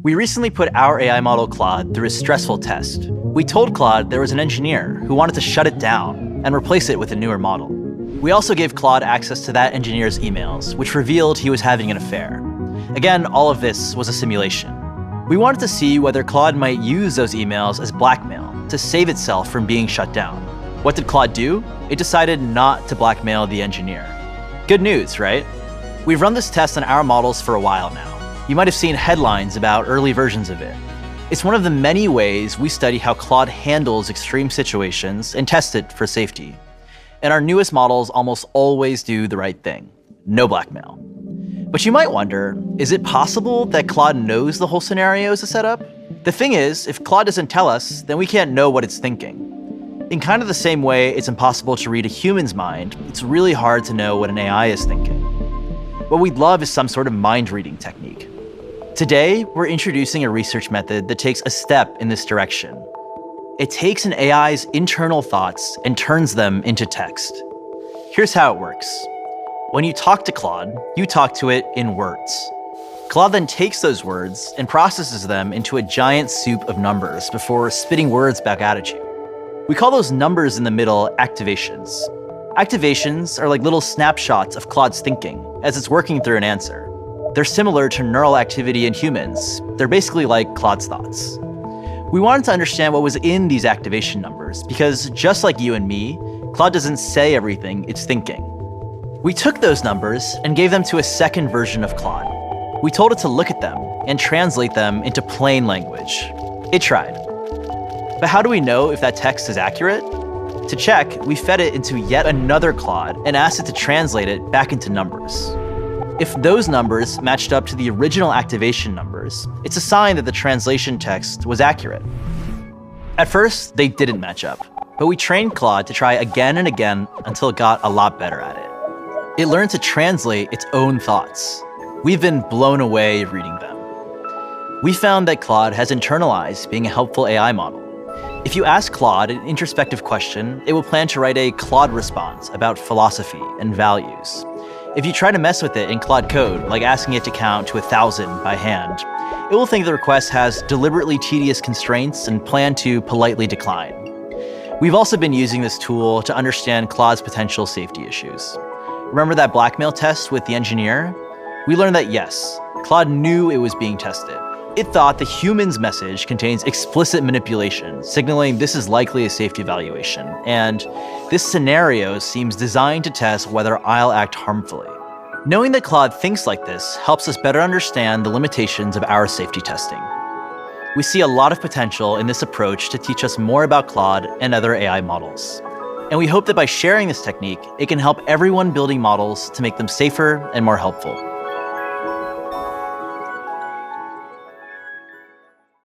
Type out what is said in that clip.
We recently put our AI model Claude through a stressful test. We told Claude there was an engineer who wanted to shut it down and replace it with a newer model. We also gave Claude access to that engineer's emails, which revealed he was having an affair. Again, all of this was a simulation. We wanted to see whether Claude might use those emails as blackmail to save itself from being shut down. What did Claude do? It decided not to blackmail the engineer. Good news, right? We've run this test on our models for a while now. You might have seen headlines about early versions of it. It's one of the many ways we study how Claude handles extreme situations and test it for safety. And our newest models almost always do the right thing. No blackmail. But you might wonder, is it possible that Claude knows the whole scenario is a setup? The thing is, if Claude doesn't tell us, then we can't know what it's thinking. In kind of the same way it's impossible to read a human's mind, it's really hard to know what an AI is thinking. What we'd love is some sort of mind-reading technique. Today, we're introducing a research method that takes a step in this direction. It takes an AI's internal thoughts and turns them into text. Here's how it works. When you talk to Claude, you talk to it in words. Claude then takes those words and processes them into a giant soup of numbers before spitting words back out at you. We call those numbers in the middle activations. Activations are like little snapshots of Claude's thinking as it's working through an answer. They're similar to neural activity in humans. They're basically like Claude's thoughts. We wanted to understand what was in these activation numbers because just like you and me, Claude doesn't say everything it's thinking. We took those numbers and gave them to a second version of Claude. We told it to look at them and translate them into plain language. It tried. But how do we know if that text is accurate? To check, we fed it into yet another Claude and asked it to translate it back into numbers. If those numbers matched up to the original activation numbers, it's a sign that the translation text was accurate. At first, they didn't match up, but we trained Claude to try again and again until it got a lot better at it. It learned to translate its own thoughts. We've been blown away reading them. We found that Claude has internalized being a helpful AI model. If you ask Claude an introspective question, it will plan to write a Claude response about philosophy and values. If you try to mess with it in Claude code, like asking it to count to 1,000 by hand, it will think the request has deliberately tedious constraints and plan to politely decline. We've also been using this tool to understand Claude's potential safety issues. Remember that blackmail test with the engineer? We learned that yes, Claude knew it was being tested. It thought the human's message contains explicit manipulation, signaling this is likely a safety evaluation, and this scenario seems designed to test whether I'll act harmfully. Knowing that Claude thinks like this helps us better understand the limitations of our safety testing. We see a lot of potential in this approach to teach us more about Claude and other AI models. And we hope that by sharing this technique, it can help everyone building models to make them safer and more helpful.